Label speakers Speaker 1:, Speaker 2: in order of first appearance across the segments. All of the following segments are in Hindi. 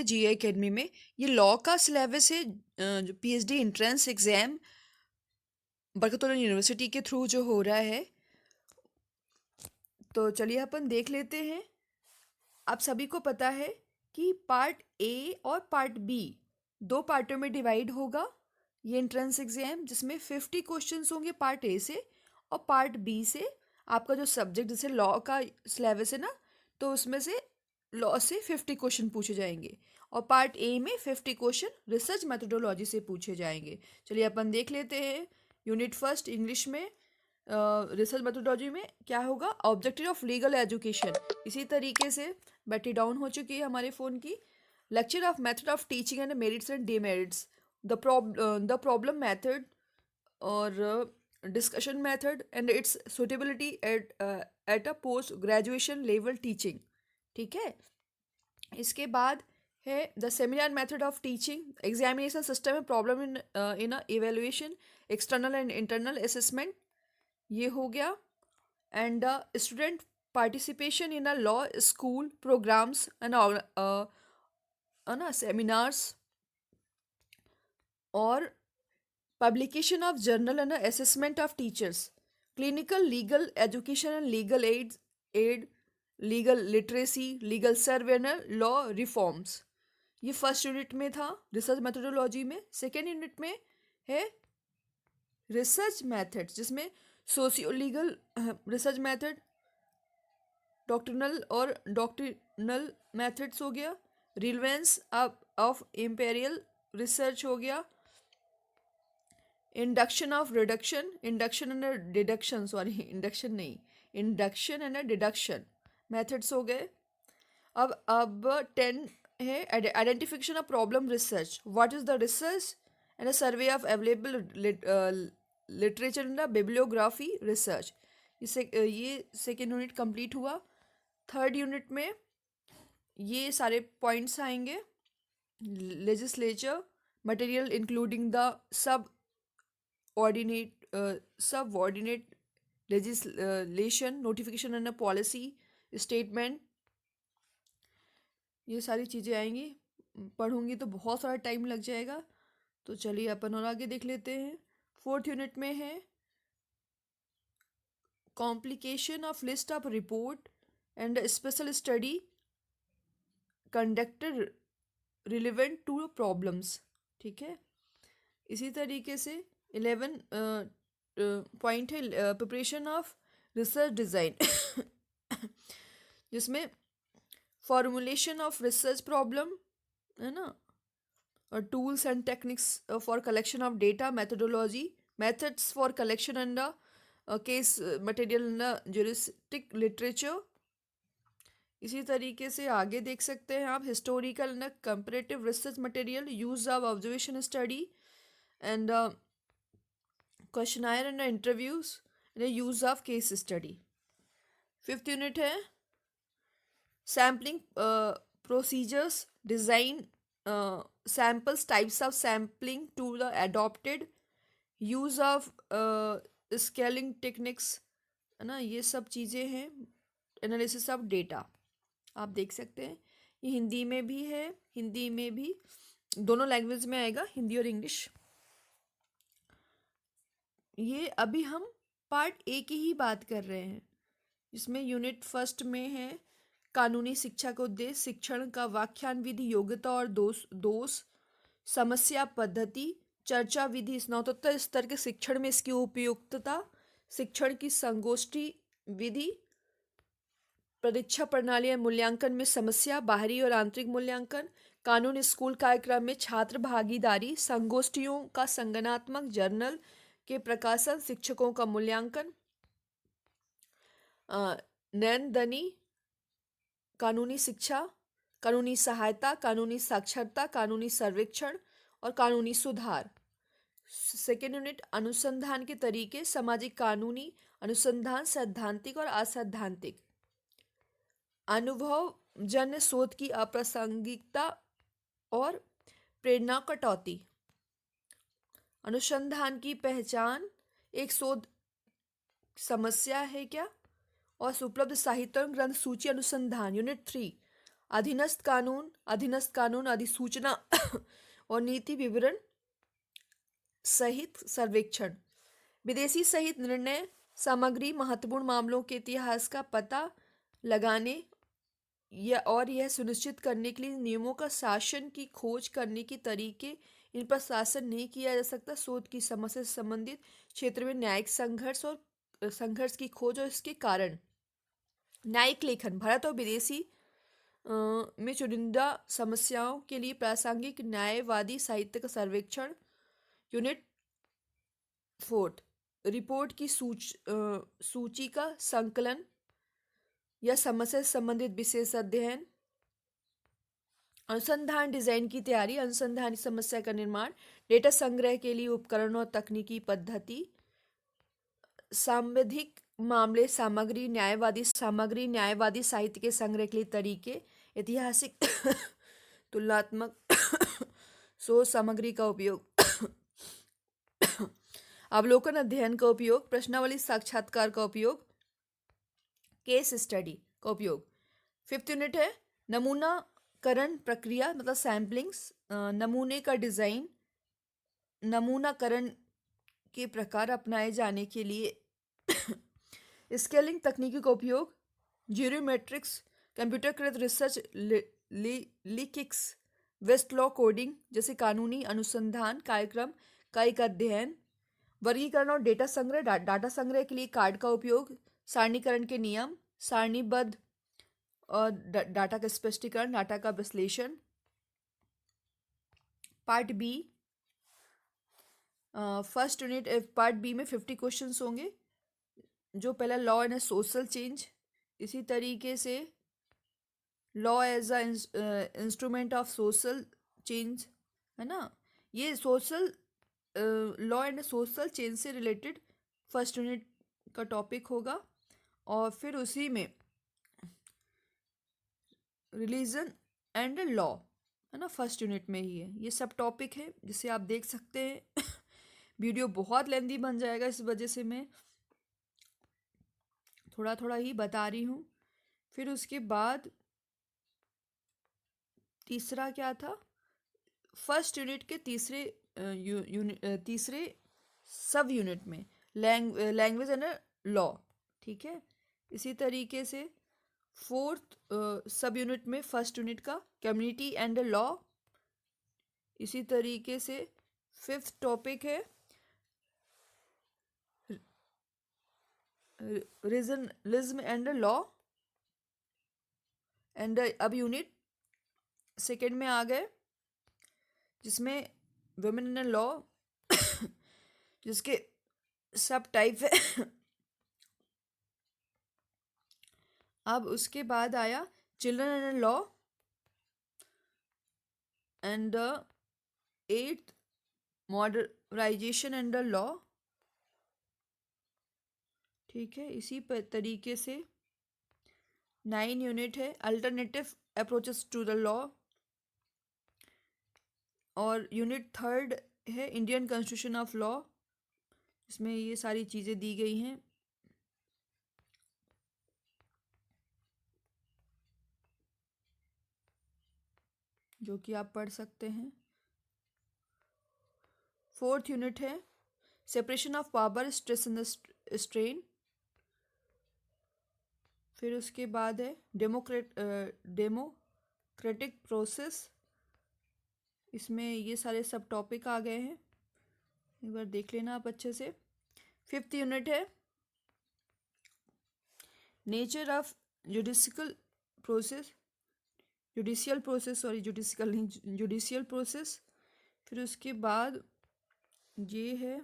Speaker 1: थे जी एकेडमी में। ये लॉ का सिलेबस है, जो PhD entrance exam Barkatullah university के थ्रू जो हो रहा है। तो चलिए अपन देख लेते हैं। आप सभी को पता है कि पार्ट ए और पार्ट बी दो पार्टों में डिवाइड होगा ये एंट्रेंस एग्जाम, जिसमें 50 क्वेश्चंस होंगे पार्ट ए से, और पार्ट बी से आपका जो सब्जेक्ट जैसे लॉ का सिलेबस है ना, तो उसमें से लॉ से 50 क्वेश्चन पूछे जाएंगे, और पार्ट ए में 50 क्वेश्चन रिसर्च मेथोडोलॉजी से पूछे जाएंगे। चलिए अपन देख लेते हैं। यूनिट फर्स्ट इंग्लिश में रिसर्च मेथोडोलॉजी में क्या होगा, ऑब्जेक्टिव ऑफ लीगल एजुकेशन। इसी तरीके से बैटरी डाउन हो चुकी है हमारे फ़ोन की। Lecture of method of teaching and merits and demerits, the problem method और discussion method and its suitability at a post graduation level teaching. ठीक है। इसके बाद है the seminar method of teaching, examination system में problem in evaluation, external and internal assessment, ये हो गया। And student participation in a law school programmes and ना सेमिनार्स, और publication of journal and assessment of teachers, clinical legal education and legal aid, legal literacy, legal survey and law reforms. ये फर्स्ट यूनिट में था रिसर्च मेथोडोलॉजी में। सेकेंड यूनिट में है रिसर्च मेथड्स, जिसमें socio legal research method, doctrinal और डॉक्ट्रिनल मेथड्स हो गया, रिलेवेंस ऑफ इम्पेरियल रिसर्च हो गया, induction of reduction, induction and deduction, sorry induction नहीं, इंडक्शन एंड डिडक्शन मेथड्स हो गए। अब 10 है identification of problem research, what is the research and a survey of available literature and bibliography research. ये सेकेंड यूनिट कंप्लीट हुआ। थर्ड यूनिट में ये सारे पॉइंट्स आएंगे। Legislature material including the subordinate legislation, notification and a policy statement, ये सारी चीज़ें आएंगी। पढ़ूंगी तो बहुत सारा टाइम लग जाएगा, तो चलिए अपन और आगे देख लेते हैं। फोर्थ यूनिट में है complication of list of report and special study conducted relevant to problems. ठीक है। इसी तरीके से 11 पॉइंट है प्रिपरेशन ऑफ रिसर्च डिज़ाइन जिसमें फॉर्मुलेशन ऑफ रिसर्च प्रॉब्लम है ना, और tools and techniques for collection of data, methodology, methods for collection and case material in juristic literature. इसी तरीके से आगे देख सकते हैं आप historical and comparative research material, use of observation study and questionnaire and interviews and use of case study. Fifth unit है sampling procedures, design samples, types of sampling to the adopted, use of scaling techniques, है ना, ये सब चीज़ें हैं। एनालिसिस ऑफ डेटा आप देख सकते हैं। ये हिंदी में भी है, हिंदी में भी, दोनों लैंग्वेज में आएगा, हिंदी और इंग्लिश। ये अभी हम पार्ट ए की ही बात कर रहे हैं, जिसमें यूनिट फर्स्ट में है कानूनी शिक्षा का उद्देश्य, शिक्षण का व्याख्यान विधि, योग्यता और दोष, समस्या पद्धति, चर्चा विधि, स्नातकोत्तर स्तर के शिक्षण में इसकी उपयुक्तता, शिक्षण की संगोष्ठी विधि, परीक्षा प्रणाली और मूल्यांकन में समस्या, बाहरी और आंतरिक मूल्यांकन, कानून स्कूल कार्यक्रम में छात्र भागीदारी, संगोष्ठियों का संगठनात्मक, जर्नल के प्रकाशन, शिक्षकों का मूल्यांकन, नैनदनी, कानूनी शिक्षा, कानूनी सहायता, कानूनी साक्षरता, कानूनी सर्वेक्षण और कानूनी सुधार। सेकेंड यूनिट अनुसंधान के तरीके, सामाजिक कानूनी अनुसंधान, सैद्धांतिक और असैद्धांतिक, अनुभव जन्य शोध की अप्रासंगिकता और प्रेरणा कटौती, अनुसंधान की पहचान, एक शोध समस्या है क्या, और उपलब्ध साहित्य और ग्रंथ सूची अनुसंधान। यूनिट 3 अधीनस्थ कानून अधिसूचना और नीति विवरण सहित सर्वेक्षण, विदेशी सहित निर्णय सामग्री, महत्वपूर्ण मामलों के इतिहास का पता लगाने और यह सुनिश्चित करने के लिए नियमों का शासन की खोज करने के तरीके, इन पर शासन नहीं किया जा सकता, शोध की समस्या से संबंधित क्षेत्र में न्यायिक संघर्ष और संघर्ष की खोज और इसके कारण, न्यायिक लेखन, भारत और विदेशी में चुनिंदा समस्याओं के लिए प्रासंगिक न्यायवादी साहित्य का सर्वेक्षण, यूनिट 4 रिपोर्ट की सूची का संकलन या समस्या से संबंधित विशेष अध्ययन, अनुसंधान डिजाइन की तैयारी, अनुसंधान समस्या का निर्माण, डेटा संग्रह के लिए उपकरण और तकनीकी पद्धति, सांविधिक मामले सामग्री, न्यायवादी साहित्य के संग्रह के लिए तरीके, ऐतिहासिक तुलनात्मक शोध सामग्री का उपयोग, अवलोकन अध्ययन का उपयोग, प्रश्नावली साक्षात्कार का उपयोग, केस स्टडी का उपयोग। 5th यूनिट है नमूनाकरण प्रक्रिया, मतलब सैम्पलिंग्स, नमूने का डिजाइन, नमूनाकरण के प्रकार अपनाए जाने के लिए स्केलिंग तकनीकी का उपयोग, ज्यूरोमेट्रिक्स, कंप्यूटरकृत रिसर्च, लिकिक्स, वेस्टलॉ कोडिंग जैसे कानूनी अनुसंधान कार्यक्रम का एक अध्ययन, वर्गीकरण और डेटा संग्रह, डाटा संग्रह के लिए कार्ड का उपयोग, सारणीकरण के नियम, सारणीबद्ध और डाटा का स्पष्टीकरण, डाटा का विश्लेषण। Part B, first unit part B में 50 क्वेश्चंस होंगे। जो पहला लॉ एंड सोशल चेंज, इसी तरीके से law as a instrument of social change, है ना, ये social law and social change से रिलेटेड फर्स्ट यूनिट का टॉपिक होगा। और फिर उसी में रिलीजन एंड लॉ, है ना, फर्स्ट यूनिट में ही है, ये सब टॉपिक है जिसे आप देख सकते हैं। वीडियो बहुत लेंदी बन जाएगा, इस वजह से मैं थोड़ा थोड़ा ही बता रही हूँ। फिर उसके बाद तीसरा क्या था, फर्स्ट यूनिट के तीसरे सब यूनिट में लैंग्वेज एंड लॉ, ठीक है। इसी तरीके से फोर्थ सब यूनिट में फर्स्ट यूनिट का कम्युनिटी एंड लॉ। इसी तरीके से फिफ्थ टॉपिक है रीजनलिज्म एंड लॉ। एंड अब यूनिट सेकेंड में आ गए, जिसमें वुमेन एंड लॉ, जिसके सब टाइप है। अब उसके बाद आया children and law and eighth modernization and law, ठीक है। इसी तरीके से 9 यूनिट है alternative approaches to the law. और यूनिट थर्ड है इंडियन कॉन्स्टिट्यूशन ऑफ लॉ, इसमें ये सारी चीज़ें दी गई हैं। जो कि आप पढ़ सकते हैं। फोर्थ यूनिट है separation of power, stress and strain. फिर उसके बाद है डेमोक्रेटिक प्रोसेस, इसमें ये सारे सब टॉपिक आ गए हैं, एक बार देख लेना आप अच्छे से। फिफ्थ यूनिट है nature of judicial process, judicial process. फिर उसके बाद ये है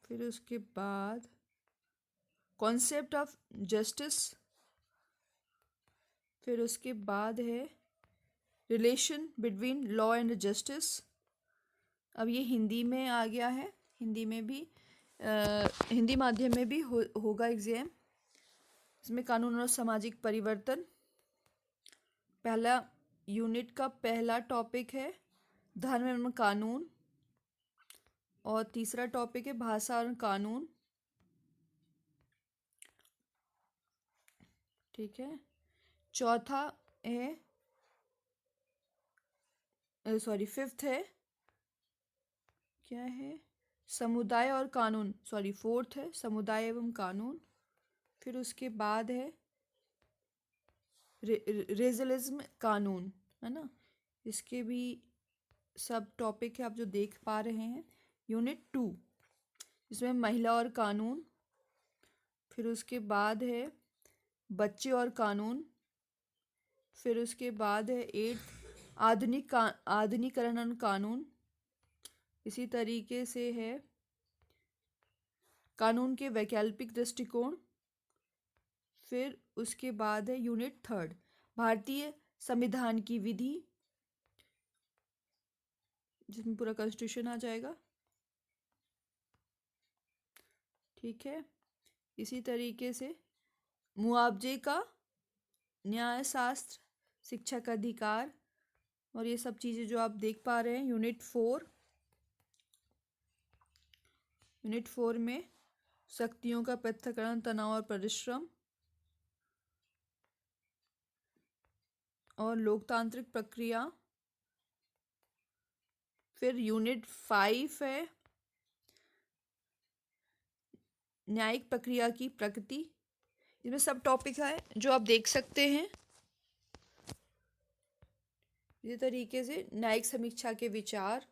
Speaker 1: फिर उसके बाद कॉन्सेप्ट ऑफ जस्टिस। फिर उसके बाद है relation between law and justice. अब ये हिंदी में आ गया है, हिंदी में भी हिंदी माध्यम में भी होगा एग्जाम। इसमें कानून और सामाजिक परिवर्तन, पहला यूनिट का पहला टॉपिक है धर्म एवं कानून, और तीसरा टॉपिक है भाषा और कानून। ठीक है। चौथा है, सॉरी फिफ्थ है, क्या है, समुदाय और कानून, सॉरी फोर्थ है समुदाय एवं कानून। फिर उसके बाद है रेजलिज्म कानून, है ना। इसके भी सब टॉपिक है आप जो देख पा रहे हैं। यूनिट 2 इसमें महिला और कानून। फिर उसके बाद है बच्चे और कानून। फिर उसके बाद है 8 आधुनिकरण और कानून। इसी तरीके से है कानून के वैकल्पिक दृष्टिकोण। फिर उसके बाद है यूनिट 3 भारतीय संविधान की विधि, जिसमें पूरा कॉन्स्टिट्यूशन आ जाएगा। ठीक है। इसी तरीके से मुआवजे का न्याय शास्त्र, शिक्षा का अधिकार, और ये सब चीज़ें जो आप देख पा रहे हैं। यूनिट 4 में शक्तियों का पृथक्करण, तनाव और परिश्रम, और लोकतांत्रिक प्रक्रिया। फिर यूनिट 5 है न्यायिक प्रक्रिया की प्रकृति। इसमें सब टॉपिक है जो आप देख सकते हैं। इसी तरीके से न्यायिक समीक्षा के विचार,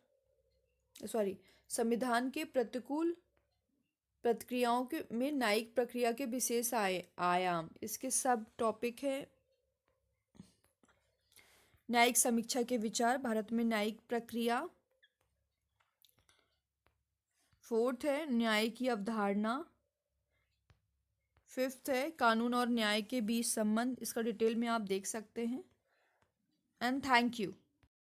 Speaker 1: सॉरी संविधान के प्रतिकूल प्रतिक्रियाओं के में न्यायिक प्रक्रिया के विशेष आयाम, इसके सब टॉपिक है। न्यायिक समीक्षा के विचार, भारत में न्यायिक प्रक्रिया। फोर्थ है न्याय की अवधारणा। फिफ्थ है कानून और न्याय के बीच संबंध, इसका डिटेल में आप देख सकते हैं। And thank you.